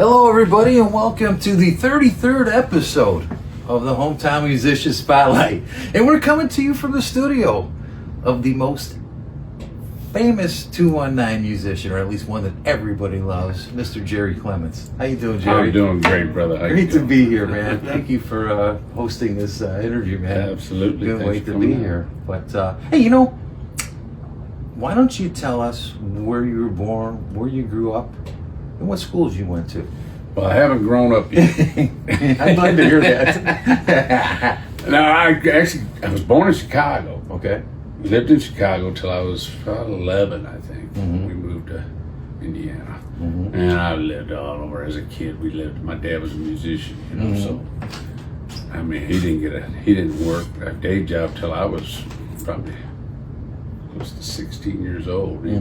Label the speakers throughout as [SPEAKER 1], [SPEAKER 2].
[SPEAKER 1] Hello, everybody, and welcome to the 33rd episode of the Hometown Musician Spotlight. And we're coming to you from the studio of the most famous 219 musician, or at least one that everybody loves, Mr. Jerry Clemons. How you doing, Jerry?
[SPEAKER 2] I'm doing great, brother.
[SPEAKER 1] Great to be here, man. Thank you for hosting this interview, man.
[SPEAKER 2] Absolutely.
[SPEAKER 1] Couldn't wait to be here. But, hey, why don't you tell us where you were born, where you grew up, and what schools you went to?
[SPEAKER 2] Well, I haven't grown up yet.
[SPEAKER 1] I'd like to hear that.
[SPEAKER 2] No, I was born in Chicago.
[SPEAKER 1] Okay.
[SPEAKER 2] Lived in Chicago till I was about 11, I think.
[SPEAKER 1] Mm-hmm.
[SPEAKER 2] We moved to Indiana.
[SPEAKER 1] Mm-hmm.
[SPEAKER 2] And I lived all over as a kid. My dad was a musician,
[SPEAKER 1] Mm-hmm.
[SPEAKER 2] so I mean, he didn't work a day job till I was probably close to 16 years old. He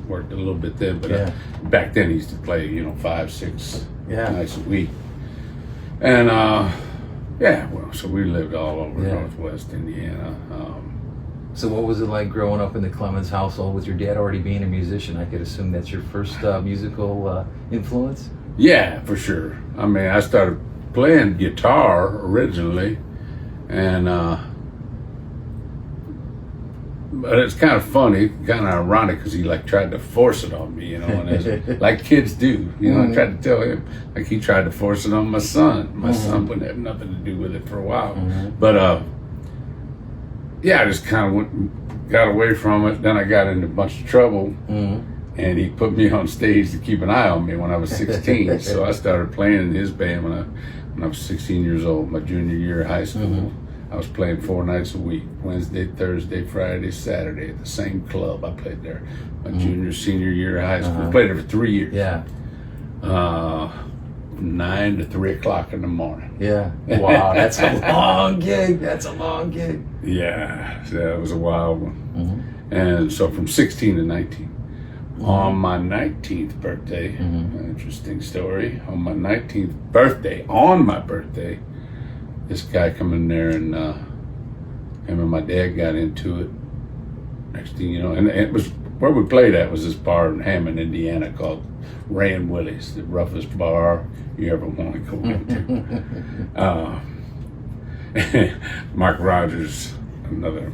[SPEAKER 2] worked a little bit then, but back then he used to play, 5-6 nights a week. And so we lived all over Northwest Indiana.
[SPEAKER 1] So what was it like growing up in the Clemons household with your dad already being a musician? I could assume that's your first musical influence?
[SPEAKER 2] Yeah, for sure. I mean, I started playing guitar originally, and but it's kind of funny, kind of ironic, because he tried to force it on me, and like kids do. I tried to tell him, he tried to force it on my son. My son wouldn't have nothing to do with it for a while, but I just kind of got away from it. Then I got into a bunch of trouble, and he put me on stage to keep an eye on me when I was 16. So I started playing in his band when I was 16 years old, my junior year of high school. I was playing 4 nights a week, Wednesday, Thursday, Friday, Saturday, at the same club. I played there my junior, senior year of high school. Played there for 3 years.
[SPEAKER 1] Yeah.
[SPEAKER 2] 9 to 3 o'clock in the morning.
[SPEAKER 1] Yeah. Wow, that's a long gig. That's a long gig.
[SPEAKER 2] Yeah, that was a wild one. And so from 16 to 19. On my 19th birthday, an interesting story, on my 19th birthday, this guy come in there, and him and my dad got into it. Next thing you know, and it was where we played at was this bar in Hammond, Indiana, called Ray and Willie's, the roughest bar you ever want to go into. Mark Rongers, another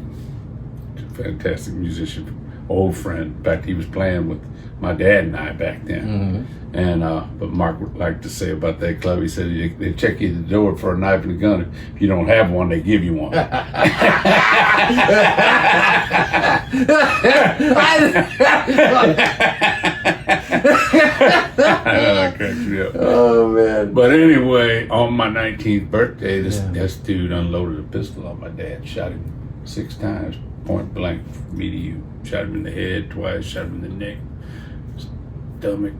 [SPEAKER 2] fantastic musician, old friend. In fact, he was playing with my dad and I back then. And but Mark would like to say about that club, he said they check you at the door for a knife and a gun. If you don't have one, they give you one. That cracks me up.
[SPEAKER 1] Oh, man.
[SPEAKER 2] But anyway, on my 19th birthday, this dude unloaded a pistol on my dad, shot him 6 times, point blank, from me to you. Shot him in the head twice, shot him in the neck, stomach.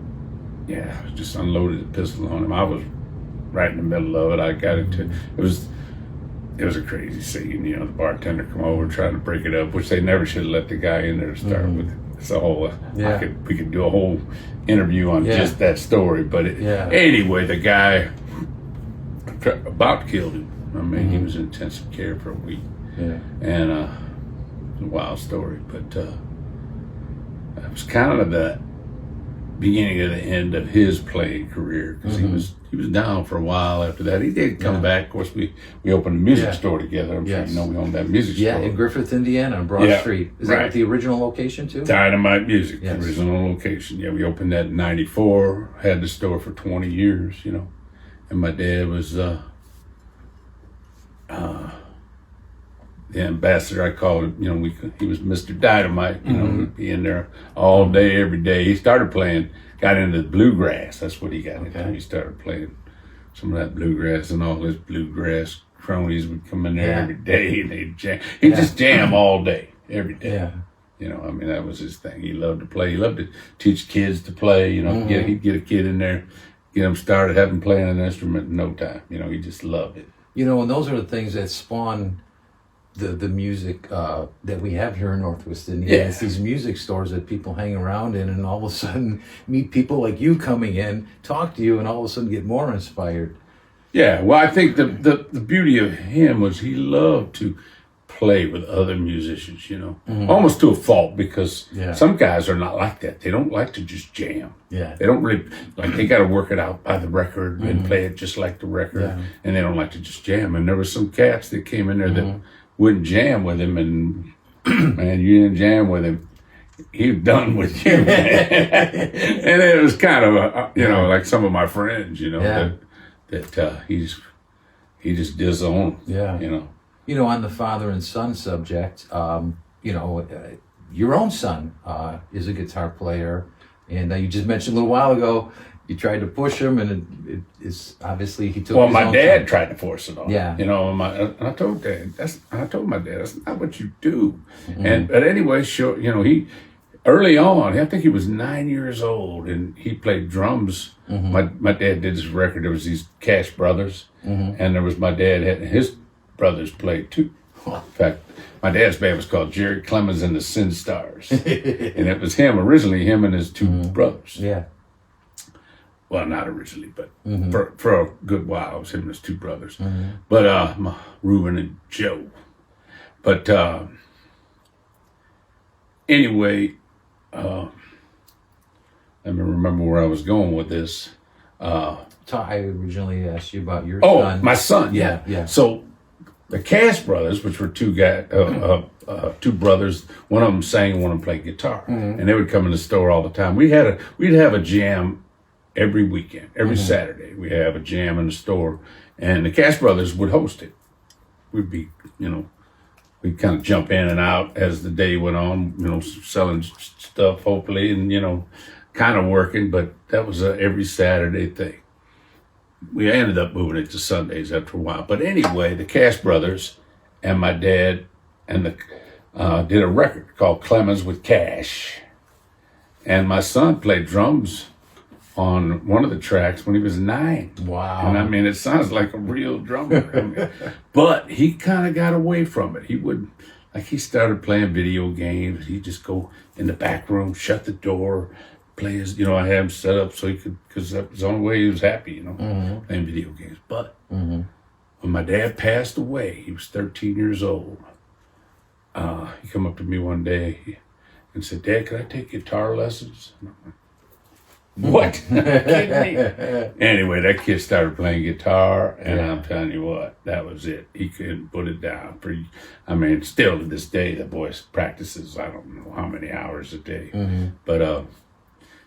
[SPEAKER 2] Yeah, just unloaded the pistol on him. I was right in the middle of it. I got into it was a crazy scene. The bartender come over trying to break it up, which they never should have let the guy in there to start with. It's a whole. We could do a whole interview on just that story. But anyway, the guy about killed him. I mean, he was in intensive care for a week. Yeah, and it's a wild story, but it was kind of the beginning of the end of his playing career, because he was down for a while after that. He did come back. Of course, we opened a music store together. I'm sure you know we owned that music store.
[SPEAKER 1] Yeah, in Griffith, Indiana, on Broad Street. Is that the original location too?
[SPEAKER 2] Dynamite Music, the original location. Yeah, we opened that in '94. Had the store for 20 years, and my dad was the ambassador, I called him. He was Mr. Dynamite. He'd be in there all day, every day. He started playing, got into bluegrass. That's what he got into. He started playing some of that bluegrass, and all his bluegrass cronies would come in there every day, and they'd jam. He'd just jam all day, every day. I mean, that was his thing. He loved to play. He loved to teach kids to play. He'd get a kid in there, get them started, have them playing an instrument in no time. He just loved it.
[SPEAKER 1] And those are the things that spawn the music that we have here in Northwest Indiana. It's these music stores that people hang around in, and all of a sudden meet people like you coming in, talk to you, and all of a sudden get more inspired.
[SPEAKER 2] Yeah, well, I think the beauty of him was he loved to play with other musicians, you know, almost to a fault, because some guys are not like that. They don't like to just jam.
[SPEAKER 1] Yeah.
[SPEAKER 2] They don't really, like, they got to work it out by the record and play it just like the record, and they don't like to just jam. And there were some cats that came in there that wouldn't jam with him, and man, you didn't jam with him, he's done with you, man. And it was kind of, you know, like some of my friends, you know, that he just disowned, you know.
[SPEAKER 1] You know, on the father and son subject, you know, your own son is a guitar player, and you just mentioned a little while ago you tried to push him, and it's obviously he took.
[SPEAKER 2] Well,
[SPEAKER 1] his
[SPEAKER 2] my
[SPEAKER 1] own
[SPEAKER 2] dad
[SPEAKER 1] time.
[SPEAKER 2] tried to force it on. You know, and I told Dad, I told my dad, that's not what you do. But anyway, sure, you know, he early on, I think he was 9 years old, and he played drums. My dad did his record. There was these Cash brothers, and there was my dad had his brothers played too. In fact, my dad's band was called Jerry Clemons and the Sin Stars, and it was originally him and his two brothers.
[SPEAKER 1] Yeah.
[SPEAKER 2] Well, not originally, but for a good while, it was him and his two brothers. But Reuben and Joe. But anyway, let me remember where I was going with this.
[SPEAKER 1] I originally asked you about your
[SPEAKER 2] son.
[SPEAKER 1] son.
[SPEAKER 2] My son, yeah. So the Cash brothers, which were two brothers, one of them sang, one of them played guitar, and they would come in the store all the time. We'd have a jam every weekend, every Saturday. We have a jam in the store, and the Cash brothers would host it. We'd be, you know, we'd kind of jump in and out as the day went on, you know, selling stuff hopefully, and you know, kind of working. But that was a every Saturday thing. We ended up moving it to Sundays after a while. But anyway, the Cash brothers and my dad and did a record called Clemons with Cash. And my son played drums on one of the tracks when he was 9.
[SPEAKER 1] Wow.
[SPEAKER 2] And I mean, it sounds like a real drummer. I mean, but he kind of got away from it. He would, like, he started playing video games. He'd just go in the back room, shut the door, play his, you know, I had him set up so he could, because that was the only way he was happy, you know, playing video games. But when my dad passed away, he was 13 years old. He come up to me one day and said, "Dad, can I take guitar lessons?" And I'm like, what? Kidding me? Anyway, that kid started playing guitar, and I'm telling you what, that was it. He couldn't put it down. I mean, still to this day, the boy practices, I don't know how many hours a day. But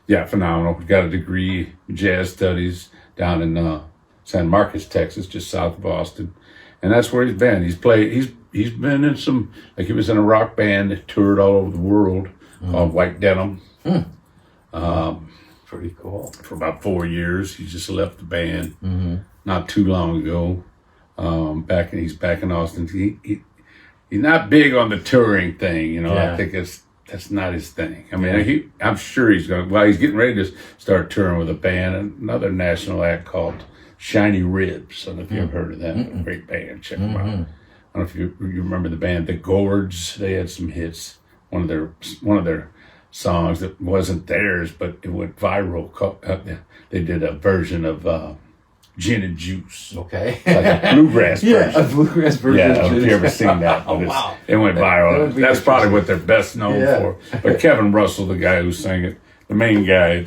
[SPEAKER 2] yeah, phenomenal. Got a degree in jazz studies down in San Marcos, Texas, just south of Austin, and that's where he's been. He's been in some, like, he was in a rock band that toured all over the world called White Denim.
[SPEAKER 1] Pretty cool.
[SPEAKER 2] For about 4 years. He just left the band not too long ago. He's back in Austin. He's not big on the touring thing, you know. I think that's not his thing. I mean, I'm sure he's getting ready to start touring with a band, another national act called Shiny Ribs. I don't know if you've ever heard of that. Great band. Check them out. I don't know if you remember the band, The Gourds. They had some hits. One of their songs that wasn't theirs, but it went viral. They did a version of Gin and Juice.
[SPEAKER 1] Okay.
[SPEAKER 2] Like a bluegrass version.
[SPEAKER 1] Yeah, a bluegrass version.
[SPEAKER 2] Yeah, I don't know if you ever seen that. But
[SPEAKER 1] Wow.
[SPEAKER 2] It went viral. That's probably what they're best known for. But Kevin Russell, the guy who sang it, the main guy,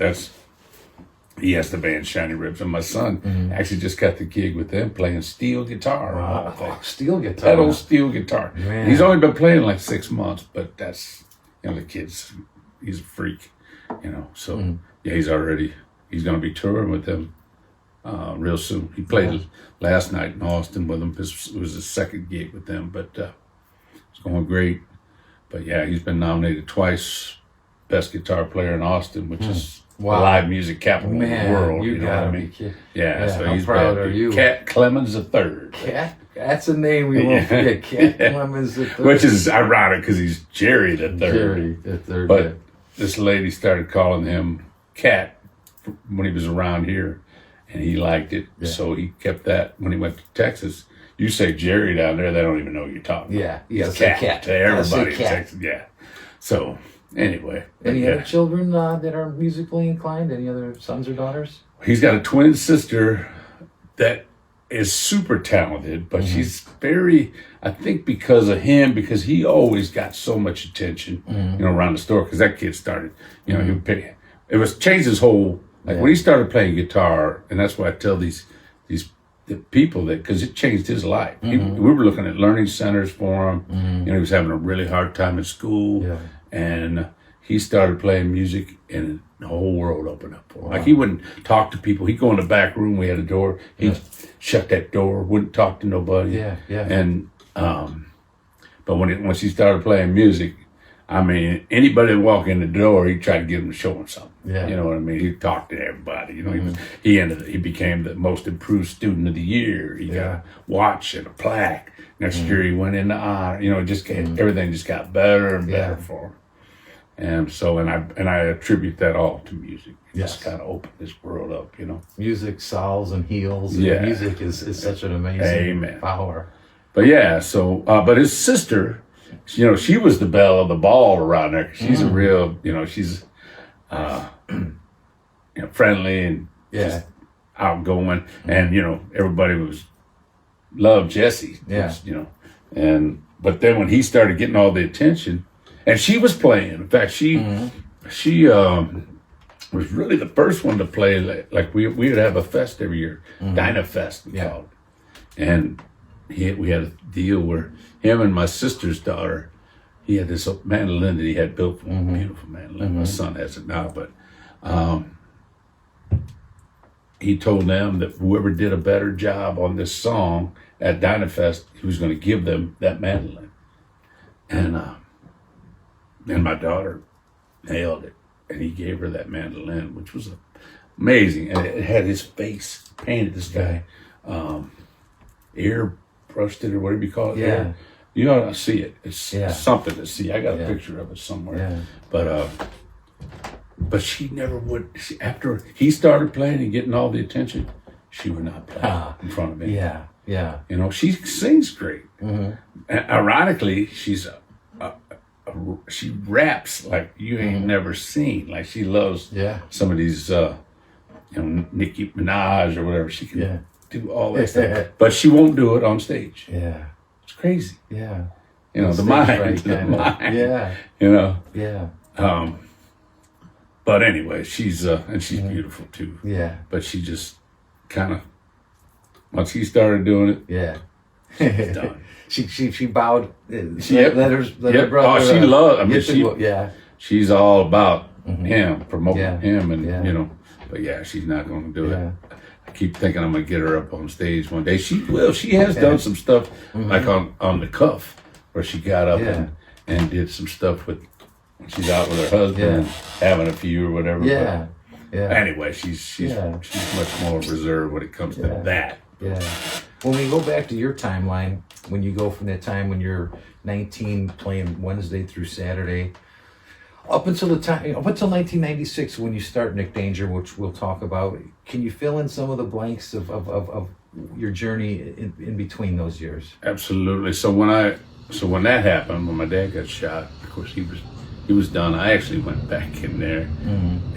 [SPEAKER 2] he has the band Shiny Ribs. And my son actually just got the gig with them playing steel guitar.
[SPEAKER 1] Wow. Steel guitar.
[SPEAKER 2] That old steel guitar.
[SPEAKER 1] Man.
[SPEAKER 2] He's only been playing like 6 months, but that's, you know, the kid's, he's a freak, you know. So yeah, he's going to be touring with them real soon. He played last night in Austin with them. It was his second gig with them, but it's going great. But yeah, he's been nominated twice, best guitar player in Austin, which is the live music capital of the world. You know what I mean? Yeah, so he's
[SPEAKER 1] proud of you.
[SPEAKER 2] Cat Clemons III.
[SPEAKER 1] Cat? That's a name we won't forget. Cat Clemons III.
[SPEAKER 2] Which is ironic because he's Jerry the Third.
[SPEAKER 1] Jerry the Third.
[SPEAKER 2] But this lady started calling him Cat when he was around here, and he liked it. So he kept that when he went to Texas. You say Jerry down there, they don't even know what you're talking about.
[SPEAKER 1] Yeah.
[SPEAKER 2] He's Cat to everybody in Texas. Yeah. So anyway.
[SPEAKER 1] Any other children that are musically inclined? Any other sons or daughters?
[SPEAKER 2] He's got a twin sister that is super talented, but she's very, I think because of him, because he always got so much attention, around the store, because that kid started, he would pick, it was changed his whole, like when he started playing guitar, and that's why I tell these the people that, because it changed his life. We were looking at learning centers for him. He was having a really hard time in school, and he started playing music, and the whole world opened up for him. Wow. Like he wouldn't talk to people. He'd go in the back room. We had a door. He'd shut that door. Wouldn't talk to nobody. And but once he started playing music, I mean, anybody that walked in the door, he'd try to get him to show him something. You know what I mean? He'd talk to everybody. He became the most improved student of the year. He got a watch and a plaque. Next year he went into honor. Everything just got better and better for him. And so, and I attribute that all to music. It just kind of opened this world up,
[SPEAKER 1] Music solves and heals. Music is such an amazing power.
[SPEAKER 2] But but his sister, she was the belle of the ball around there. She's a real, she's friendly and just outgoing. And, everybody loved Jesse. But then when he started getting all the attention, and she was playing. In fact, she was really the first one to play. Like we would have a fest every year, Dyna Fest, we called it. And we had a deal where him and my sister's daughter, he had this mandolin that he had built for him, beautiful mandolin. My son has it now, but he told them that whoever did a better job on this song at Dyna Fest, he was going to give them that mandolin. And my daughter nailed it, and he gave her that mandolin, which was amazing. And it had his face painted. This guy, air brushed it, or whatever you call it.
[SPEAKER 1] Yeah,
[SPEAKER 2] you ought to see it. It's something to see. I got a picture of it somewhere. But she never would. After he started playing and getting all the attention, she would not play in front of me. She sings great. And ironically, she raps like you ain't never seen. Like she loves some of these, Nicki Minaj or whatever. She can do all that stuff, but she won't do it on stage. It's crazy. The mind. But anyway, she's beautiful too. But she just kind of, once he started doing it, she's done.
[SPEAKER 1] She bowed.
[SPEAKER 2] Let her brother. Oh, she loved. I mean, she's all about him, promoting him, and But she's not going to do it. I keep thinking I'm going to get her up on stage one day. She will. She has done some stuff like on the cuff, where she got up and did some stuff when she's out with her husband and having a few or whatever. Anyway, she's much more reserved when it comes to that.
[SPEAKER 1] When we go back to your timeline, when you go from that time when you're 19 playing Wednesday through Saturday, up until 1996 when you start Nick Danger, which we'll talk about, can you fill in some of the blanks of your journey in between those years?
[SPEAKER 2] Absolutely. So when that happened, when my dad got shot, of course he was done. I actually went back in there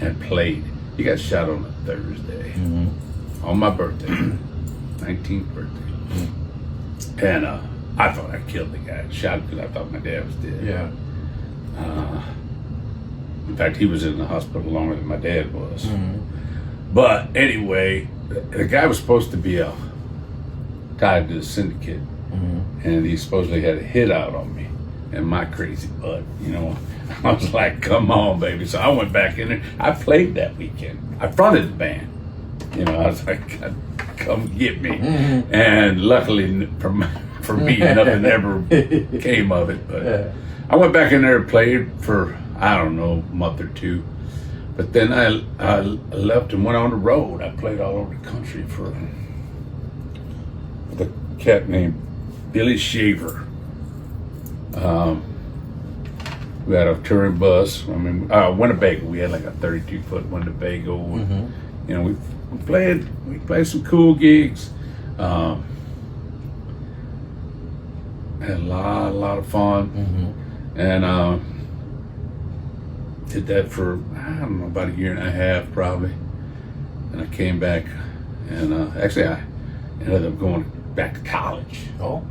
[SPEAKER 2] and played. He got shot on a Thursday, on my birthday, 19th birthday. And I thought I killed the guy. Shot because I thought my dad was dead. In fact, he was in the hospital longer than my dad was. But anyway, the guy was supposed to be tied to the syndicate, and he supposedly had a hit out on me and my crazy butt. I was like, come on, baby. So I went back in there. I played that weekend. I fronted the band. I was like, come get me. And luckily for me, nothing ever came of it. But I went back in there and played for, I don't know, a month or two. But then I left and went on the road. I played all over the country for a cat named Billy Shaver. We had a touring bus. Winnebago. We had like a 32-foot Winnebago. We played some cool gigs. Had a lot of fun. And did that for, I don't know, about a year and a half probably. And I came back and actually ended up going back to college.
[SPEAKER 1] Oh.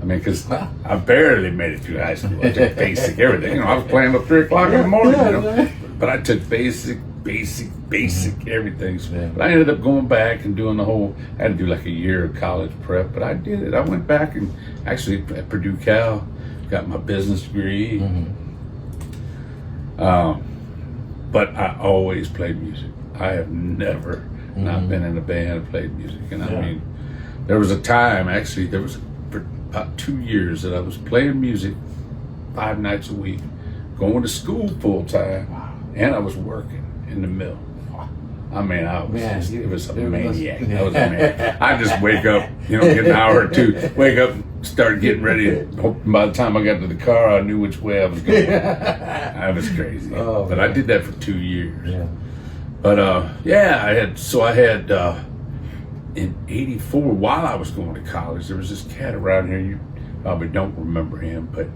[SPEAKER 2] I mean, because I barely made it through high school. I took basic everything. I was playing till 3 o'clock in the morning, But I took basic everything.
[SPEAKER 1] Yeah.
[SPEAKER 2] But I ended up going back and doing the whole, I had to do like a year of college prep, but I did it. I went back and actually at Purdue Cal, got my business degree. But I always played music. I have never not been in a band and played music. And I mean, there was a time, actually, for about 2 years that I was playing music 5 nights a week, going to school full time, and I was working in the mill. I mean, I was it was a maniac. I was a maniac. I just wake up, get an hour or two, wake up, start getting ready. By the time I got to the car, I knew which way I was going. I was crazy. But I did that for 2 years.
[SPEAKER 1] Yeah.
[SPEAKER 2] But I had in '84, while I was going to college, there was this cat around here. You probably don't remember him, but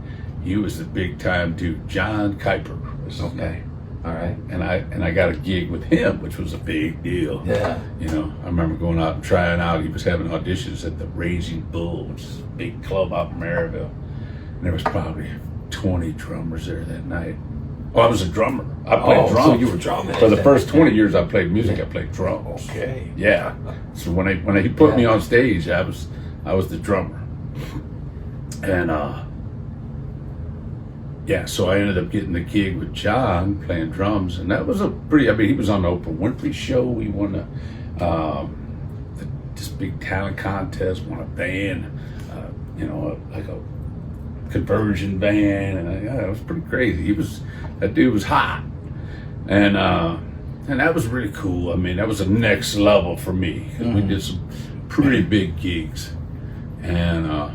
[SPEAKER 2] he was a big time dude. John Kuiper was his name.
[SPEAKER 1] All right.
[SPEAKER 2] And I got a gig with him, which was a big deal.
[SPEAKER 1] Yeah.
[SPEAKER 2] I remember going out and trying out. He was having auditions at the Raging Bull, which is a big club out in Maryville. And there was probably 20 drummers there that night. Oh, I was a drummer. I played drums.
[SPEAKER 1] So you were drumming.
[SPEAKER 2] For the first 20 years I played music, I played drums.
[SPEAKER 1] Okay.
[SPEAKER 2] Yeah. So when he put me on stage, I was the drummer. And so I ended up getting the gig with John playing drums, and that was he was on the Oprah Winfrey Show. He won this big talent contest, won a band, like a conversion band, and it was pretty crazy. That dude was hot, and that was really cool. I mean, that was the next level for me. We did some pretty big gigs, and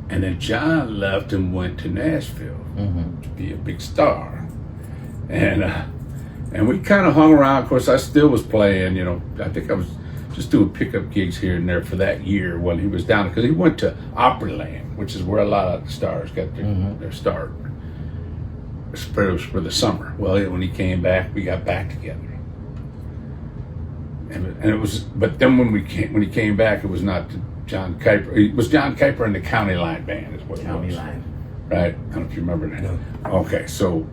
[SPEAKER 2] then John left and went to Nashville to be a big star, and we kind of hung around. Of course, I still was playing. I think I was just doing pickup gigs here and there for that year when he was down, because he went to Opryland, which is where a lot of the stars got their start. It was for the summer. Well, when he came back, we got back together. And it was, but then when he came back, it was not John Kuiper. It was John Kuiper and the County Line Band is what it was.
[SPEAKER 1] County Line.
[SPEAKER 2] Right? I don't know if you remember that.
[SPEAKER 1] No.
[SPEAKER 2] Okay, so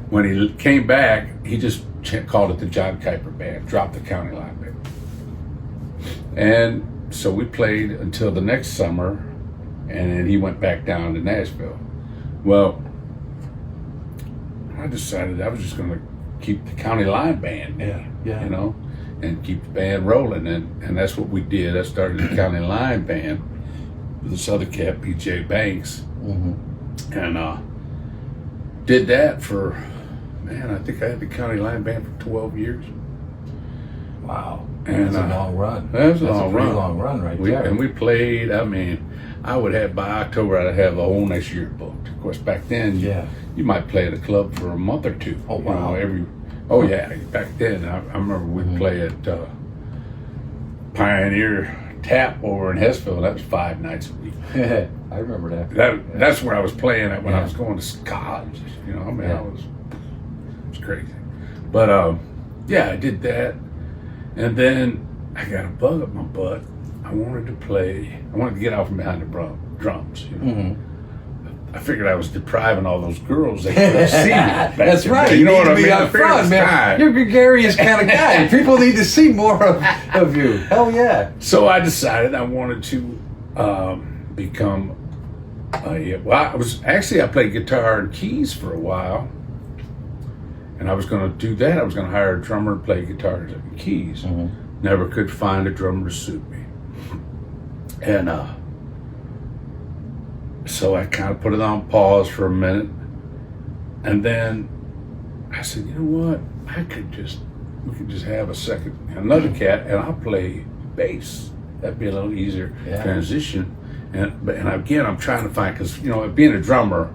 [SPEAKER 2] when he came back, he just called it the John Kuiper Band, dropped the County Line Band. And so we played until the next summer, and then he went back down to Nashville. Well, I decided I was just going to keep the County Line Band there, and keep the band rolling, and that's what we did. I started the County Line Band with this other cat, PJ Banks, and did that for, I think I had the County Line Band for 12 years.
[SPEAKER 1] Wow.
[SPEAKER 2] And
[SPEAKER 1] That's a long run.
[SPEAKER 2] That was a
[SPEAKER 1] That's
[SPEAKER 2] long
[SPEAKER 1] a pretty
[SPEAKER 2] run.
[SPEAKER 1] long run right there.
[SPEAKER 2] And we played, I would have, by October, I'd have the whole next year booked. Of course, back then, you might play at a club for a month or two.
[SPEAKER 1] Oh, wow.
[SPEAKER 2] Back then, I remember we'd play at Pioneer Tap over in Hessville. That was 5 nights a week.
[SPEAKER 1] I remember that.
[SPEAKER 2] That's where I was playing at when I was going to college. It was crazy. But I did that. And then I got a bug up my butt. I wanted to get out from behind the drums. I figured I was depriving all those girls that could see me.
[SPEAKER 1] That's right.
[SPEAKER 2] You know what I mean?
[SPEAKER 1] Up front, man. You're a gregarious kind of guy. People need to see more of you. Hell yeah.
[SPEAKER 2] So I decided I wanted to become. I played guitar and keys for a while, and I was going to do that. I was going to hire a drummer to play guitars and keys. Never could find a drummer to suit me, and so I kind of put it on pause for a minute, and then I said, you know what? We could just have another cat, and I'll play bass. That'd be a little easier transition. And again, I'm trying to find, because being a drummer,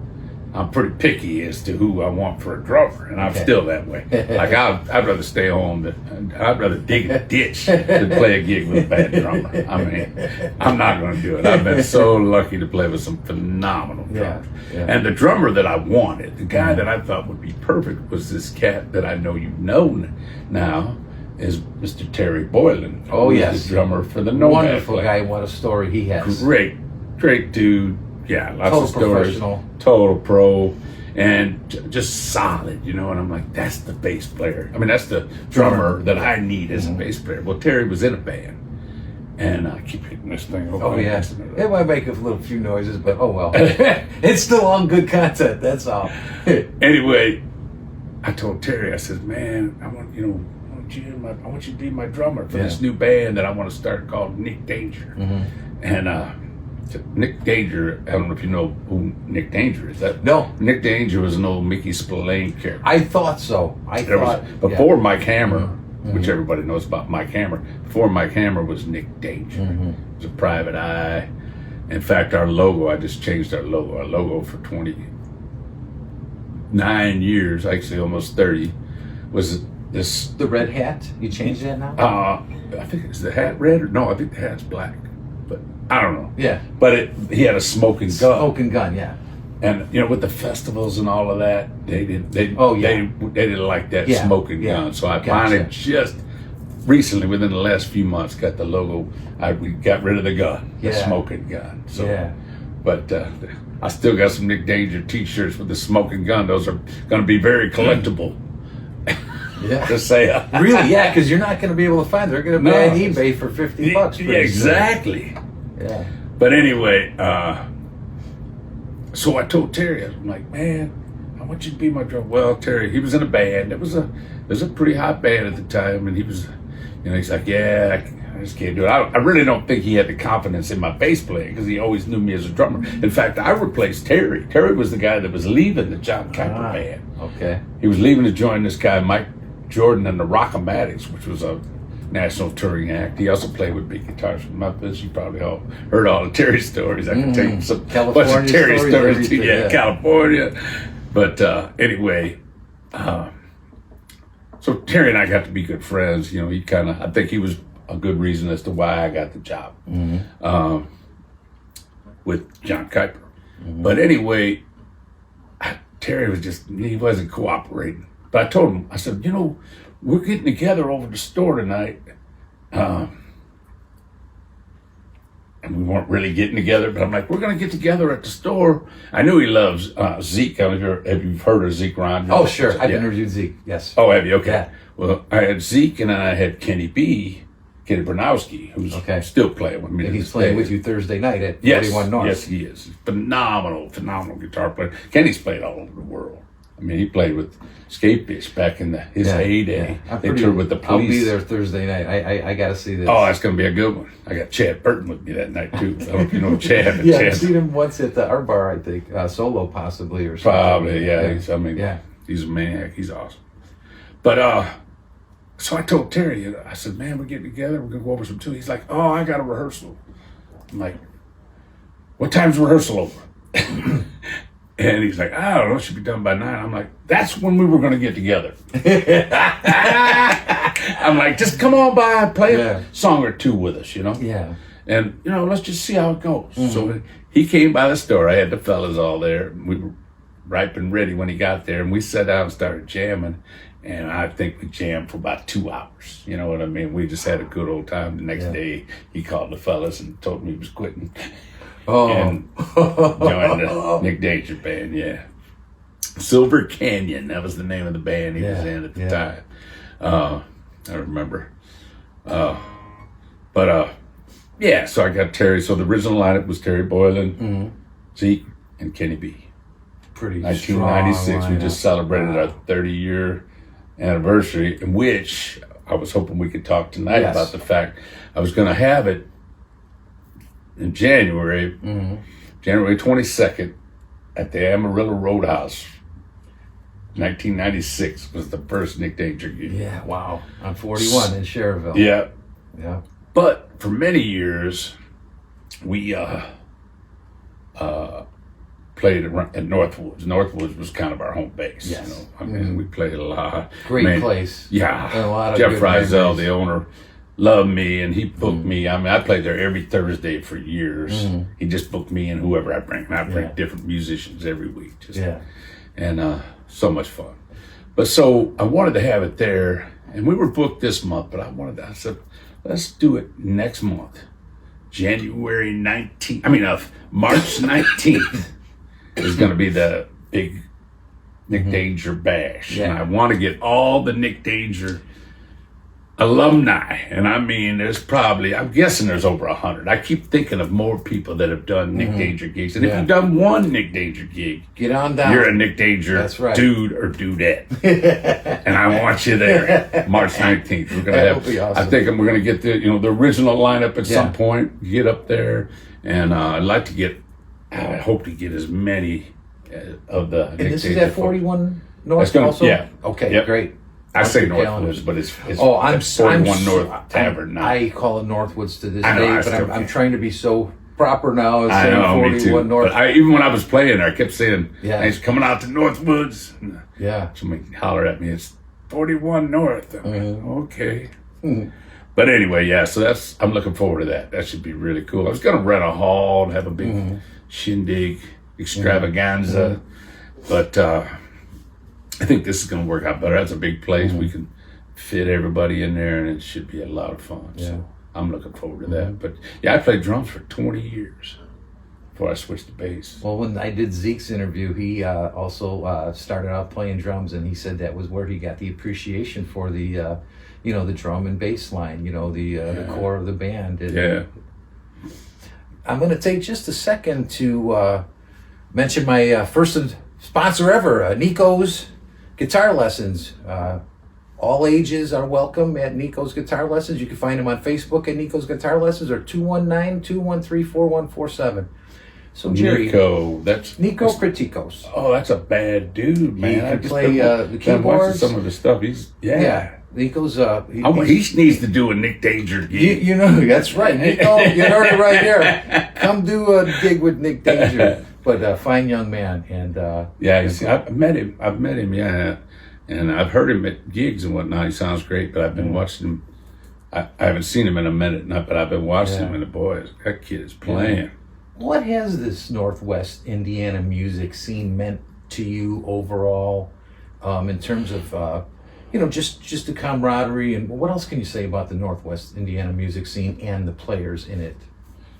[SPEAKER 2] I'm pretty picky as to who I want for a drummer, and I'm still that way. Like I'd rather stay home. I'd rather dig a ditch than play a gig with a bad drummer. I mean, I'm not going to do it. I've been so lucky to play with some phenomenal drummers. And the drummer that I wanted, the guy that I thought would be perfect, was this cat that I know you know now, is Mr. Terry Boylan.
[SPEAKER 1] Oh,
[SPEAKER 2] who's
[SPEAKER 1] yes.
[SPEAKER 2] the drummer for the Nomad.
[SPEAKER 1] Wonderful guy. What a story he has.
[SPEAKER 2] Great dude. Yeah, lots
[SPEAKER 1] Total
[SPEAKER 2] of stories.
[SPEAKER 1] professional.
[SPEAKER 2] Total pro. And just solid, you know, and I'm like, that's the bass player. I mean, that's the drummer that I need as a bass player. Well, Terry was in a band, and I keep hitting this thing.
[SPEAKER 1] Oh, yeah. It might make a little few noises, but oh well. It's still on good content, that's all.
[SPEAKER 2] Anyway, I told Terry, I said, man, I want you to be my drummer for this new band that I want to start called Nick Danger. And Nick Danger, I don't know if you know who Nick Danger is.
[SPEAKER 1] No.
[SPEAKER 2] Nick Danger was an old Mickey Spillane character.
[SPEAKER 1] I thought so.
[SPEAKER 2] Before Mike Hammer, which everybody knows about Mike Hammer, before Mike Hammer was Nick Danger. It was a private eye. In fact, our logo, I just changed our logo. Our logo for 29 years, actually almost 30, was this.
[SPEAKER 1] The red hat? You changed that now?
[SPEAKER 2] I think it's the hat red, or no, I think the hat's black. But I don't know.
[SPEAKER 1] Yeah.
[SPEAKER 2] But he had a smoking gun.
[SPEAKER 1] Smoking gun, yeah.
[SPEAKER 2] And you know, with the festivals and all of that, they didn't like that smoking gun. So I finally just recently, within the last few months, got the logo. We got rid of the gun, the smoking gun. So, but I still got some Nick Danger T-shirts with the smoking gun. Those are going to be very collectible.
[SPEAKER 1] Yeah.
[SPEAKER 2] To say
[SPEAKER 1] really, yeah, because you're not going to be able to find. They're going to be on eBay for $50.
[SPEAKER 2] Yeah, exactly.
[SPEAKER 1] Yeah.
[SPEAKER 2] But anyway, so I told Terry, I'm like, man, I want you to be my drummer. Well, Terry, he was in a band. It was a pretty hot band at the time, and he was, you know, he's like, yeah, I just can't do it. I really don't think he had the confidence in my bass playing because he always knew me as a drummer. In fact, I replaced Terry. Terry was the guy that was leaving the John Kuiper band.
[SPEAKER 1] Okay.
[SPEAKER 2] He was leaving to join this guy, Mike Jordan, and the Rock-O-Matics, which was a national touring act. He also played with big guitars from Memphis. You probably all heard all the Terry stories. I can tell you some bunch of Terry stories too. Yeah, California. But anyway, so Terry and I got to be good friends. You know, I think he was a good reason as to why I got the job with John Kuiper. But anyway, Terry he wasn't cooperating. But I told him, I said, you know, we're getting together over the store tonight. And we weren't really getting together, but I'm like, we're going to get together at the store. I knew he loves Zeke. I don't know if you've heard of Zeke Rogers.
[SPEAKER 1] Oh, sure. I've interviewed Zeke, yes.
[SPEAKER 2] Oh, have you? Okay.
[SPEAKER 1] Yeah.
[SPEAKER 2] Well, I had Zeke, and then I had Kenny Bernowski, who's still playing with me.
[SPEAKER 1] And he's playing with you Thursday night at 41 North.
[SPEAKER 2] Yes, he is. Phenomenal guitar player. Kenny's played all over the world. I mean, he played with Skatefish back in his heyday.
[SPEAKER 1] Yeah.
[SPEAKER 2] They toured with the Police.
[SPEAKER 1] I'll be there Thursday night. I got to see this.
[SPEAKER 2] Oh, that's going to be a good one. I got Chad Burton with me that night, too. I don't know if you know Chad.
[SPEAKER 1] Yeah, I've seen him once at the Art Bar, I think. Solo, possibly, or something.
[SPEAKER 2] Probably, yeah. He's a maniac. He's awesome. But, so I told Terry, I said, man, we're getting together. We're going to go over some tunes. He's like, oh, I got a rehearsal. I'm like, what time's rehearsal over? And he's like, I don't know, it should be done by 9. I'm like, that's when we were going to get together. I'm like, just come on by, play a song or two with us, you know?
[SPEAKER 1] Yeah.
[SPEAKER 2] And, you know, let's just see how it goes. So he came by the store. I had the fellas all there. We were ripe and ready when he got there. And we sat down and started jamming. And I think we jammed for about 2 hours. You know what I mean? We just had a good old time. The next day, he called the fellas and told me he was quitting. And joined the Nick Danger band, Silver Canyon, that was the name of the band he was in at the time. I remember. So I got Terry. So the original lineup was Terry Boylan, Zeke, and Kenny B.
[SPEAKER 1] Pretty
[SPEAKER 2] 1996, we just celebrated our 30-year anniversary, in which I was hoping we could talk tonight about the fact I was going to have it in January 22nd, at the Amarillo Roadhouse. 1996 was the first Nick Danger gig.
[SPEAKER 1] Yeah, wow. On 41 in Cherville.
[SPEAKER 2] Yeah.
[SPEAKER 1] Yeah.
[SPEAKER 2] But for many years, we played at Northwoods. Northwoods was kind of our home base.
[SPEAKER 1] Yes.
[SPEAKER 2] You know? I mean, we played a lot.
[SPEAKER 1] Great place.
[SPEAKER 2] Yeah.
[SPEAKER 1] And a lot of
[SPEAKER 2] Jeff
[SPEAKER 1] good
[SPEAKER 2] Frizel,
[SPEAKER 1] memories.
[SPEAKER 2] the owner, loved me, and he booked me. I mean, I played there every Thursday for years. He just booked me and whoever I bring. And I bring different musicians every week. And so much fun. But so I wanted to have it there, And we were booked this month, but I said, let's do it next month. January 19th, March 19th is going to be the big Nick Danger bash.
[SPEAKER 1] Yeah.
[SPEAKER 2] And I want to get all the Nick Danger alumni. And I'm guessing there's over 100. I keep thinking of more people that have done Nick Danger gigs. And if you've done one Nick Danger gig,
[SPEAKER 1] get on down.
[SPEAKER 2] You're a Nick Danger dude or dudette. And I want you there. March 19th. We're gonna have. Be awesome. I think we're gonna get the original lineup at some point. Get up there, and I hope to get as many of the.
[SPEAKER 1] And this is at 41 North also.
[SPEAKER 2] Yeah.
[SPEAKER 1] Okay. Great.
[SPEAKER 2] I say Northwoods, but it's 41 North Tavern now.
[SPEAKER 1] I call it Northwoods to this day, but I'm trying to be so proper now as saying 41
[SPEAKER 2] me too.
[SPEAKER 1] North.
[SPEAKER 2] But even when I was playing there, I kept saying, "He's coming out to Northwoods."
[SPEAKER 1] Yeah.
[SPEAKER 2] Somebody holler at me, "It's 41 North." Okay. But anyway, so I'm looking forward to that. That should be really cool. I was going to rent a hall and have a big shindig extravaganza, but I think this is going to work out better. That's a big place. We can fit everybody in there, and it should be a lot of fun. Yeah. So I'm looking forward to that. But I played drums for 20 years before I switched to bass.
[SPEAKER 1] Well, when I did Zeke's interview, he also started out playing drums, and he said that was where he got the appreciation for the, the drum and bass line, the core of the band. And I'm going to take just a second to mention my first sponsor ever, Nico's Guitar Lessons. All ages are welcome at Nico's Guitar Lessons. You can find him on Facebook at Nico's Guitar Lessons or 219-213-4147. So Jerry,
[SPEAKER 2] that's
[SPEAKER 1] Nico Criticos.
[SPEAKER 2] Oh, that's a bad dude, man.
[SPEAKER 1] He can play the keyboards.
[SPEAKER 2] Some of the stuff.
[SPEAKER 1] Nico's.
[SPEAKER 2] He needs to do a Nick Danger gig.
[SPEAKER 1] That's right, Nico. You heard it right here. Come do a gig with Nick Danger. But fine young man, and
[SPEAKER 2] I've met him, and I've heard him at gigs and whatnot. He sounds great, but I've been watching him. I haven't seen him in a minute, but I've been watching him, and the boy, that kid is playing.
[SPEAKER 1] What has this Northwest Indiana music scene meant to you overall, in terms of just the camaraderie, and what else can you say about the Northwest Indiana music scene and the players in it?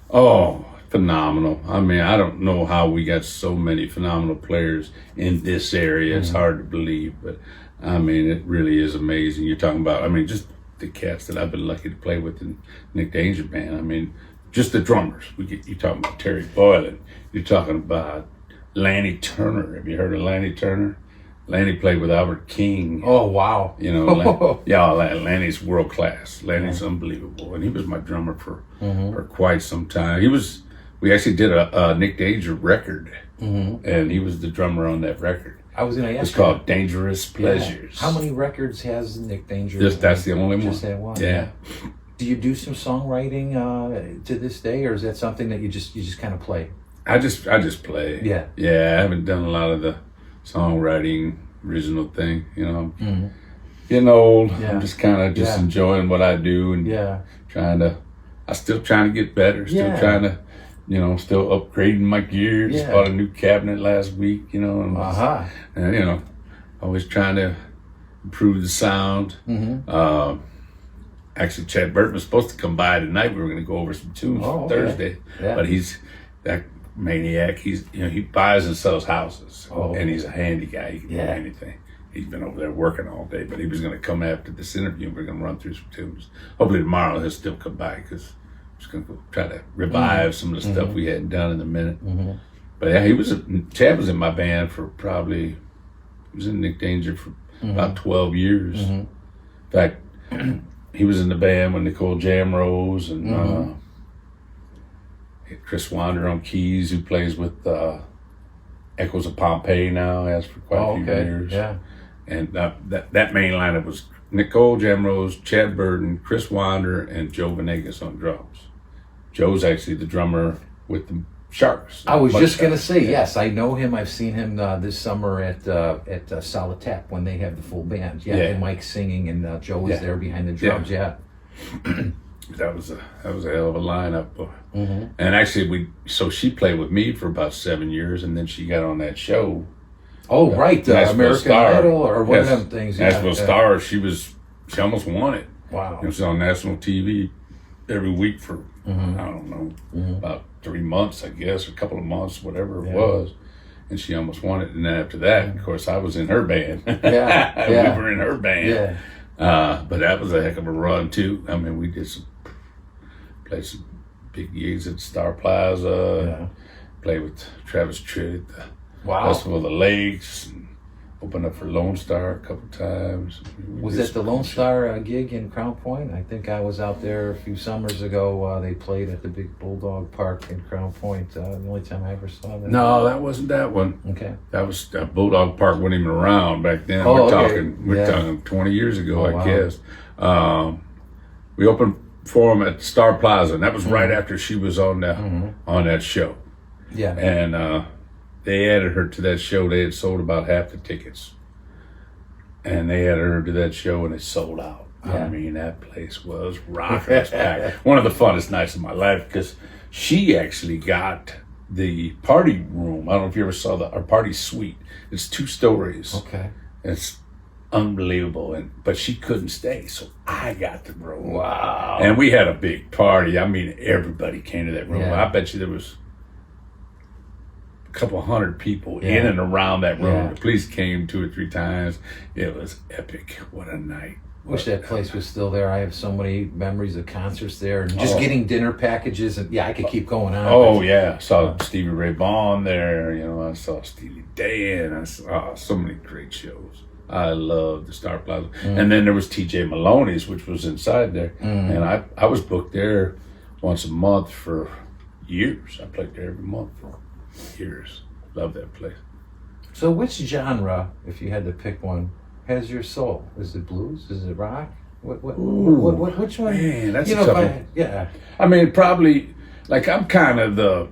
[SPEAKER 2] Oh, phenomenal. I don't know how we got so many phenomenal players in this area. It's hard to believe, but it really is amazing. You're talking about, just the cats that I've been lucky to play with in Nick Danger Band. Just the drummers. You're talking about Terry Boylan. You're talking about Lanny Turner. Have you heard of Lanny Turner? Lanny played with Albert King.
[SPEAKER 1] Oh, wow.
[SPEAKER 2] Lanny's world class. Lanny's unbelievable. And he was my drummer for quite some time. We actually did a Nick Danger record, and he was the drummer on that record.
[SPEAKER 1] I was going to ask.
[SPEAKER 2] It's called Dangerous Pleasures.
[SPEAKER 1] How many records has Nick Danger?
[SPEAKER 2] That's the only one.
[SPEAKER 1] Just that one.
[SPEAKER 2] Yeah.
[SPEAKER 1] Do you do some songwriting to this day, or is that something that you just kind of play?
[SPEAKER 2] I just play.
[SPEAKER 1] Yeah.
[SPEAKER 2] Yeah, I haven't done a lot of the songwriting original thing. Getting old. Yeah. I'm just kind of enjoying what I do and still trying to get better. Still trying to. Still upgrading my gear. Just bought a new cabinet last week, and always trying to improve the sound. Actually, Chad Burton was supposed to come by tonight. We were going to go over some tunes for Thursday, but he's that maniac. He buys and sells houses, and he's a handy guy. He can do anything. He's been over there working all day, but he was going to come after this interview, and we're going to run through some tunes. Hopefully tomorrow he'll still come by, because just going to try to revive some of the stuff we hadn't done in a minute. But Chad was in my band for he was in Nick Danger for about 12 years. In fact, he was in the band when Nicole Jamrose and Chris Wander on keys, who plays with Echoes of Pompeii now, has for quite a few years. Yeah. And that main lineup was Nicole Jamrose, Chad Burton, Chris Wander, and Joe Venegas on drums. Joe's actually the drummer with the Sharks.
[SPEAKER 1] I was just going to say, yes, I know him. I've seen him this summer at Solid Tap when they have the full band. And Mike's singing, and Joe was there behind the drums.
[SPEAKER 2] That was a hell of a lineup. And actually, she played with me for about 7 years, and then she got on that show.
[SPEAKER 1] Oh, right, American Idol or one of them things.
[SPEAKER 2] Nashville Star. She was she almost won it.
[SPEAKER 1] Wow.
[SPEAKER 2] It was on national TV every week for, I don't know, about 3 months, I guess, or a couple of months, whatever it was. And she almost won it. And then after that, of course, I was in her band. We were in her band. But that was a heck of a run, too. I mean, we did played some big gigs at Star Plaza. Played with Travis Tritt at the Festival of the Lakes. And opened up for Lone Star a couple times.
[SPEAKER 1] Was it the Lone Star gig in Crown Point? I think I was out there a few summers ago. They played at the big Bulldog Park in Crown Point. The only time I ever saw them.
[SPEAKER 2] No, that wasn't that one.
[SPEAKER 1] Okay.
[SPEAKER 2] That was Bulldog Park wasn't even around back then. We're talking 20 years ago, I guess. We opened for them at Star Plaza, and that was right after she was on that show.
[SPEAKER 1] Yeah.
[SPEAKER 2] And they added her to that show. They had sold about half the tickets. And they added her to that show, and it sold out. I mean, that place was rocking. It was packed. One of the funnest nights of my life, because she actually got the party room. I don't know if you ever saw our party suite. It's 2 stories.
[SPEAKER 1] Okay.
[SPEAKER 2] It's unbelievable. But she couldn't stay, so I got the room.
[SPEAKER 1] Wow.
[SPEAKER 2] And we had a big party. I mean, everybody came to that room. I bet you there was couple hundred people in and around that room. The police came 2 or 3 times. It was epic. What a night.
[SPEAKER 1] Wish that place was still there. I have so many memories of concerts there and just getting dinner packages. And I could keep going on.
[SPEAKER 2] I saw Stevie Ray Vaughan there. You know, I saw Steely Dan. I saw so many great shows. I loved the Star Plaza. And then there was TJ Maloney's, which was inside there. And I was booked there once a month for years. I played there every month for years. Love that place.
[SPEAKER 1] So which genre, if you had to pick one, has your soul? Is it blues? Is it rock? Which one?
[SPEAKER 2] Man, that's a tough one.
[SPEAKER 1] Yeah.
[SPEAKER 2] I mean, probably, like, I'm kind of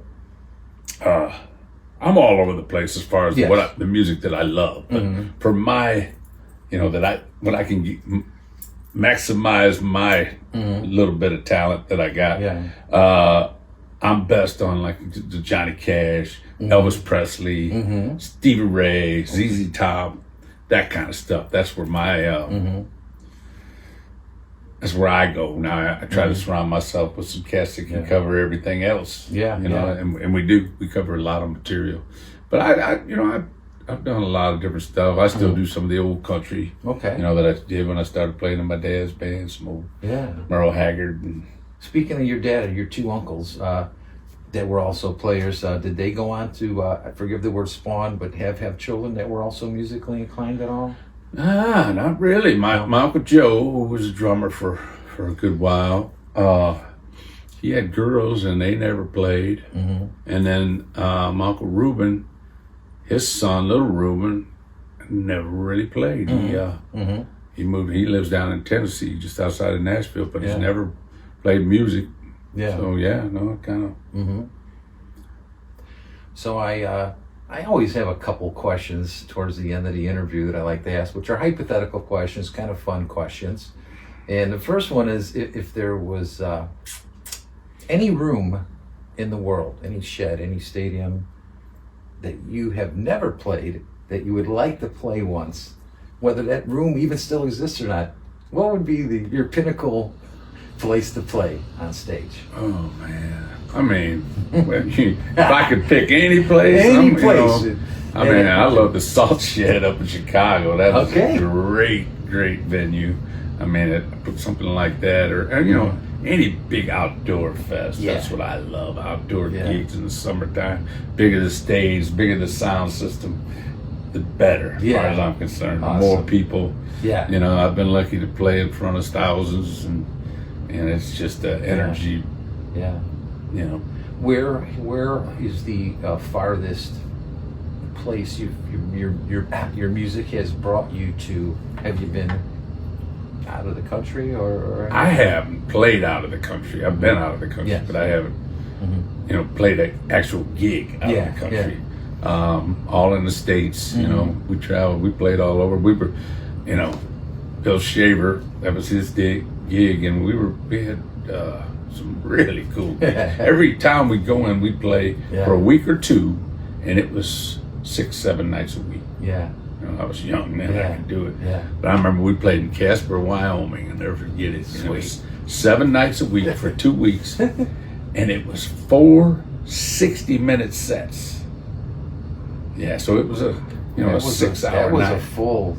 [SPEAKER 2] I'm all over the place as far as the music that I love. But for my, when I can maximize my little bit of talent that I got, I'm best on like the Johnny Cash, Elvis Presley, Stevie Ray, ZZ Top, that kind of stuff. That's where that's where I go. Now I try to surround myself with some cats that can cover everything else. And we do. We cover a lot of material. But I've done a lot of different stuff. I still do some of the old country.
[SPEAKER 1] Okay.
[SPEAKER 2] That I did when I started playing in my dad's band, some old Merle Haggard and.
[SPEAKER 1] Speaking of your dad and your 2 uncles that were also players, did they go on to, I forgive the word spawn, but have children that were also musically inclined at all?
[SPEAKER 2] Not really. My Uncle Joe, who was a drummer for a good while, he had girls and they never played. And then my Uncle Reuben, his son, little Reuben, never really played. He moved. He lives down in Tennessee, just outside of Nashville, but he's never played music. So kind of. So I always have a couple questions towards the end of the interview that I like to ask, which are hypothetical questions, kind of fun questions. And the first one is, if there was any room in the world, any shed, any stadium that you have never played, that you would like to play once, whether that room even still exists or not, what would be your pinnacle place to play on stage? Oh man, I mean, if I could pick any place, I love the Salt Shed up in Chicago. That was a great venue. I mean, put something like that, or any big outdoor fest. That's what I love. Outdoor gigs in the summertime. Bigger the stage, bigger the sound system, the better, as far as I'm concerned.
[SPEAKER 1] Awesome.
[SPEAKER 2] The more people. I've been lucky to play in front of thousands and it's just the energy.
[SPEAKER 1] Where is the farthest place your music has brought you to? Have you been out of the country or
[SPEAKER 2] I haven't played out of the country. I've been out of the country, but I haven't played an actual gig out of the country. All in the States. We traveled. We played all over. We were, Bill Shaver, that was his gig, and we had some really cool gigs. Every time we go in, we play for a week or 2, and it was 6-7 nights a week. You know, I was young then, I could do it.
[SPEAKER 1] Yeah.
[SPEAKER 2] But I remember we played in Casper, Wyoming, and never forget it. And it was 7 nights a week for 2 weeks, and it was 4 60-minute sets. Yeah, so it was a 6-hour night.
[SPEAKER 1] A full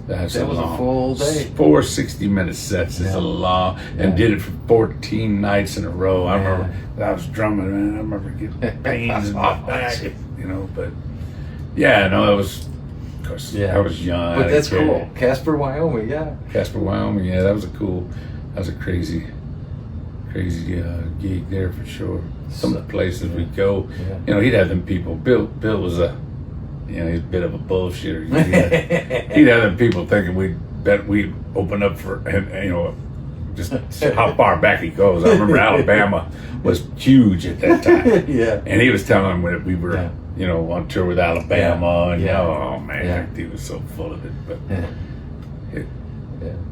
[SPEAKER 1] day.
[SPEAKER 2] 4 60-minute sets is a long, and did it for 14 nights in a row. I remember I was drumming, man. I remember getting pains in my back, you know. But yeah, no, it was. Of course, I was young.
[SPEAKER 1] But that's cool. Casper, Wyoming,
[SPEAKER 2] Casper, Wyoming, that was a crazy gig there for sure. Some of the places we'd go, you know, he'd have them people. Bill was he's a bit of a bullshitter. He'd have them people thinking we'd open up for, and you know, just how far back he goes. I remember Alabama was huge at that time. And he was telling them that we were, you know, on tour with Alabama, and oh man, he was so full of it. But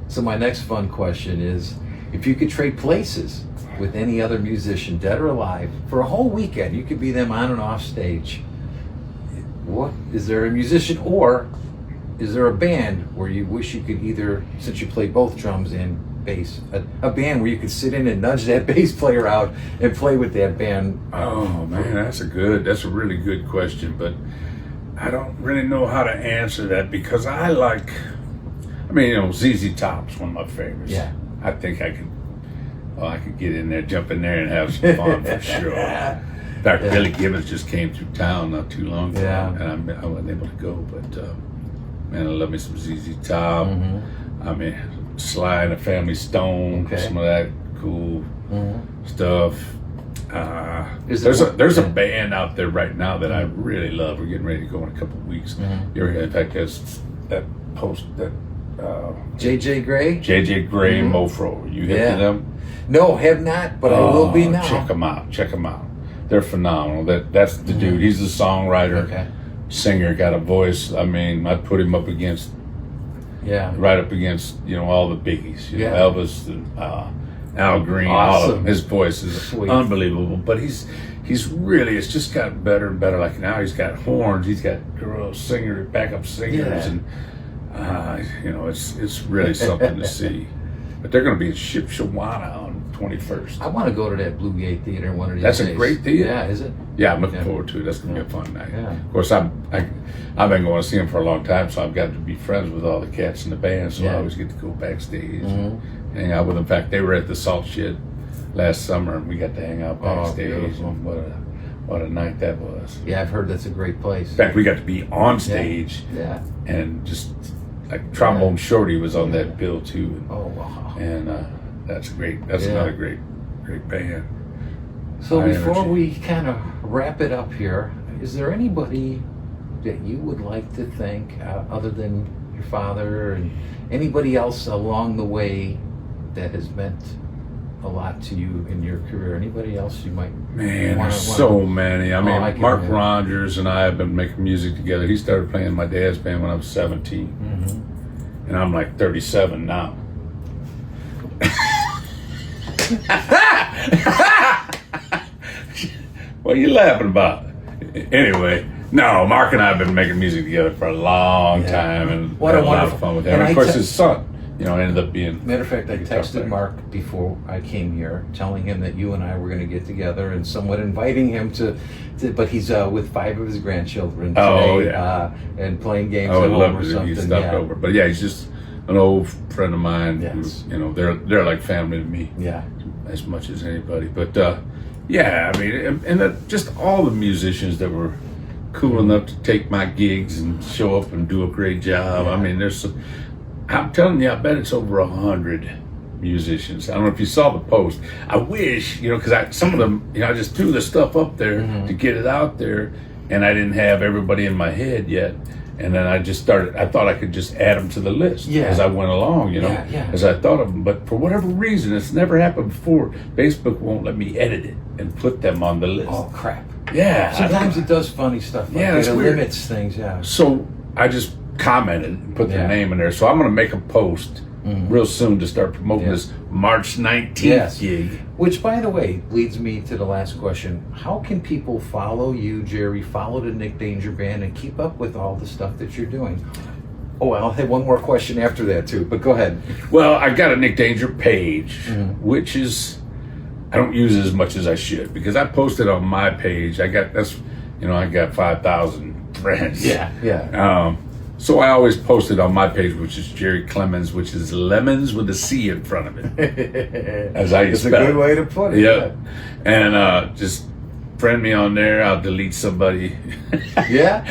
[SPEAKER 1] so my next fun question is, if you could trade places with any other musician, dead or alive, for a whole weekend, you could be them on and off stage. What is there a musician, or is there a band where you wish you could either, since you play both drums and bass, a band where you could sit in and nudge that bass player out and play with that band?
[SPEAKER 2] Oh man, that's a really good question, but I don't really know how to answer that, because you know, ZZ Top's one of my favorites. I think I could get in there, jump in there, and have some fun for sure. In fact, Billy Gibbons just came through town not too long ago, and I wasn't able to go, but man, I love me some ZZ Top. I mean, Sly and the Family Stone, some of that cool stuff. There's a band out there right now that I really love. We're getting ready to go in a couple of weeks. In fact, there's that post that
[SPEAKER 1] JJ Gray,
[SPEAKER 2] Mofro. You hit to them?
[SPEAKER 1] No, have not, but I will be now.
[SPEAKER 2] Check them out. They're phenomenal. That's the dude. He's a songwriter, singer, got a voice. I mean, I'd put him up against, right up against, you know, all the biggies. You know, Elvis, and Al Green, all of them. His voice is unbelievable. But he's really, it's just gotten better and better. Like now, he's got horns. He's got backup singers, and you know, it's really something to see. But they're going to be at Shipshewana on 21st.
[SPEAKER 1] I want to go to that Blue Gate Theater one of these
[SPEAKER 2] days.
[SPEAKER 1] That's
[SPEAKER 2] a great theater.
[SPEAKER 1] Yeah, is it?
[SPEAKER 2] Yeah, I'm looking forward to it. That's going to be a fun night. Of course, I've been going to see them for a long time, so I've got to be friends with all the cats in the band, so I always get to go backstage and hang out with them. In fact, they were at the Salt Shed last summer, and we got to hang out backstage. And what a night that was.
[SPEAKER 1] Yeah, I've heard that's a great place.
[SPEAKER 2] In fact, we got to be on stage and just, like, Trombone Shorty was on that bill, too.
[SPEAKER 1] Oh, wow.
[SPEAKER 2] And that's another great band.
[SPEAKER 1] So before we kind of wrap it up here, is there anybody that you would like to thank, other than your father, and anybody else along the way that has meant a lot to you in your career? Anybody else you might?
[SPEAKER 2] Man, there's so many. I mean, Mark Rongers and I have been making music together. He started playing in my dad's band when I was 17, and I'm like 37 now. What are you laughing about? Anyway, no, Mark and I have been making music together for a long time, and had a lot of fun with him. And of course, his son, you know, ended up being.
[SPEAKER 1] Matter of fact, I texted Mark before I came here, telling him that you and I were going to get together, and somewhat inviting him to but he's with 5 of his grandchildren today, and playing games at home or something.
[SPEAKER 2] He's stopped over, but he's just an old friend of mine. Who, you know, they're like family to me. As much as anybody. But I mean, and just all the musicians that were cool enough to take my gigs and show up and do a great job. I mean, I'm telling you, I bet it's over 100 musicians. I don't know if you saw the post. I wish, you know, because some of them, you know, I just threw the stuff up there to get it out there, and I didn't have everybody in my head yet. And then I just started, I thought I could just add them to the list as I went along, you know, as I thought of them. But for whatever reason, it's never happened before. Facebook won't let me edit it and put them on the list.
[SPEAKER 1] Oh, crap.
[SPEAKER 2] Yeah.
[SPEAKER 1] Sometimes it does funny stuff. Like
[SPEAKER 2] that's
[SPEAKER 1] it
[SPEAKER 2] weird.
[SPEAKER 1] Limits things,
[SPEAKER 2] So I just commented and put their name in there. So I'm going to make a post real soon to start promoting this March 19th gig.
[SPEAKER 1] Which, by the way, leads me to the last question. How can people follow you, Jerry, follow the Nick Danger Band, and keep up with all the stuff that you're doing? Oh, I'll have one more question after that too, but go ahead.
[SPEAKER 2] Well, I got a Nick Danger page, which is, I don't use it as much as I should, because I posted on my page. I got 5,000 friends.
[SPEAKER 1] Yeah.
[SPEAKER 2] So I always posted on my page, which is Jerry Clemons, which is lemons with a C in front of it. As I
[SPEAKER 1] It's a good way to put it.
[SPEAKER 2] Yep. And just friend me on there. I'll delete somebody.
[SPEAKER 1] Yeah.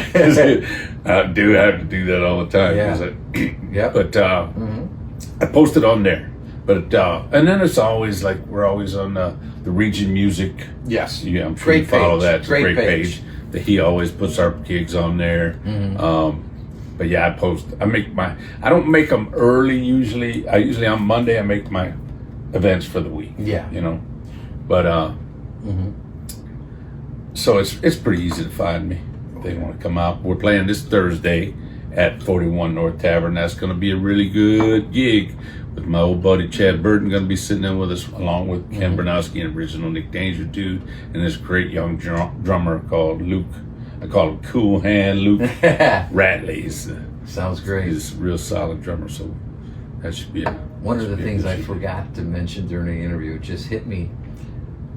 [SPEAKER 2] I do have to do that all the time.
[SPEAKER 1] Yeah.
[SPEAKER 2] But I posted on there. But and then it's always like we're always on the Region Music.
[SPEAKER 1] Yes.
[SPEAKER 2] Yeah, I'm sure you follow that. It's a great page. That he always puts our gigs on there. But yeah, I post. I don't make them early usually. Usually on Monday I make my events for the week.
[SPEAKER 1] Yeah.
[SPEAKER 2] But so it's pretty easy to find me. If they want to come out. We're playing this Thursday at 41 North Tavern. That's going to be a really good gig with my old buddy Chad Burton going to be sitting in with us, along with Ken Bernowski and original Nick Danger dude, and this great young drummer called Luke. I call him Cool Hand Luke Ratley.
[SPEAKER 1] Sounds great.
[SPEAKER 2] He's a real solid drummer, so that should be
[SPEAKER 1] one of the things I forgot to mention during the interview. It just hit me.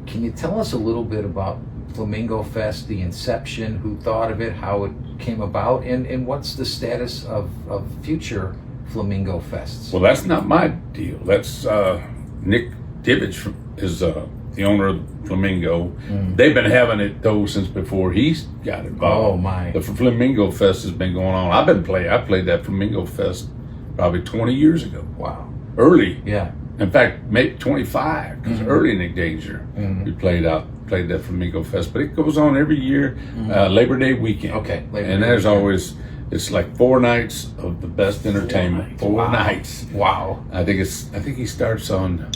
[SPEAKER 1] Can you tell us a little bit about Flamingo Fest, the inception, who thought of it, how it came about, and what's the status of future Flamingo Fests?
[SPEAKER 2] Well, that's not my deal. That's Nick Dibbage is the owner of Flamingo. They've been having it though since before he got involved.
[SPEAKER 1] Oh my!
[SPEAKER 2] The Flamingo Fest has been going on. I played that Flamingo Fest probably 20 years ago.
[SPEAKER 1] Wow!
[SPEAKER 2] Early.
[SPEAKER 1] Yeah.
[SPEAKER 2] In fact, maybe 25. Because early Nick Danger, we played that Flamingo Fest, but it goes on every year, Labor Day weekend.
[SPEAKER 1] Okay.
[SPEAKER 2] And there's always. It's like 4 nights of the best entertainment. 4 nights.
[SPEAKER 1] Wow.
[SPEAKER 2] I think he starts on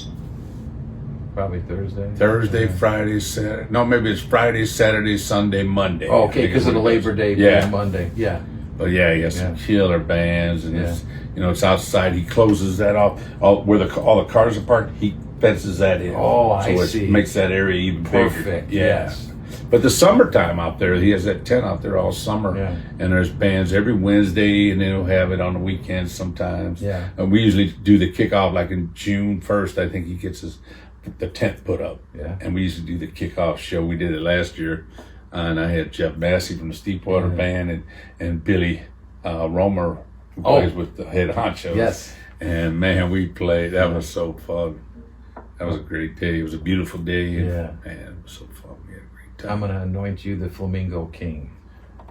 [SPEAKER 1] probably Thursday.
[SPEAKER 2] Thursday, Friday, Saturday. No, maybe it's Friday, Saturday, Sunday, Monday.
[SPEAKER 1] Oh, okay, because of the Labor Day being Monday. Yeah.
[SPEAKER 2] But yeah, he has some killer bands, and it's outside. He closes that off, where all the cars are parked. He fences that in.
[SPEAKER 1] Oh, I see.
[SPEAKER 2] Makes that area even
[SPEAKER 1] perfect.
[SPEAKER 2] bigger.
[SPEAKER 1] Yes.
[SPEAKER 2] But the summertime out there, he has that tent out there all summer, and there's bands every Wednesday, and then he'll have it on the weekends sometimes.
[SPEAKER 1] Yeah.
[SPEAKER 2] And we usually do the kickoff like in June 1st. I think he gets the tent put up.
[SPEAKER 1] Yeah.
[SPEAKER 2] And we usually do the kickoff show. We did it last year, and I had Jeff Massey from the Steepwater Band and Billy Romer, who plays with the head honchos.
[SPEAKER 1] Yes.
[SPEAKER 2] And man, we played. That was so fun. That was a great day. It was a beautiful day. And, man, it was so fun. We had a great time.
[SPEAKER 1] I'm going to anoint you the Flamingo King.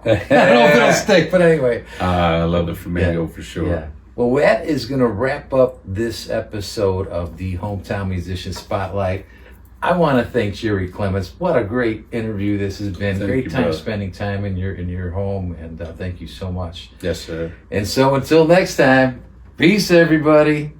[SPEAKER 1] I don't know if it'll stick, but anyway.
[SPEAKER 2] I love the Flamingo for sure.
[SPEAKER 1] Yeah. Well, that is going to wrap up this episode of the Hometown Musician Spotlight. I want to thank Jerry Clemons. What a great interview this has been. Great time spending time in your home, and thank you so much.
[SPEAKER 2] Yes, sir.
[SPEAKER 1] And so until next time, peace, everybody.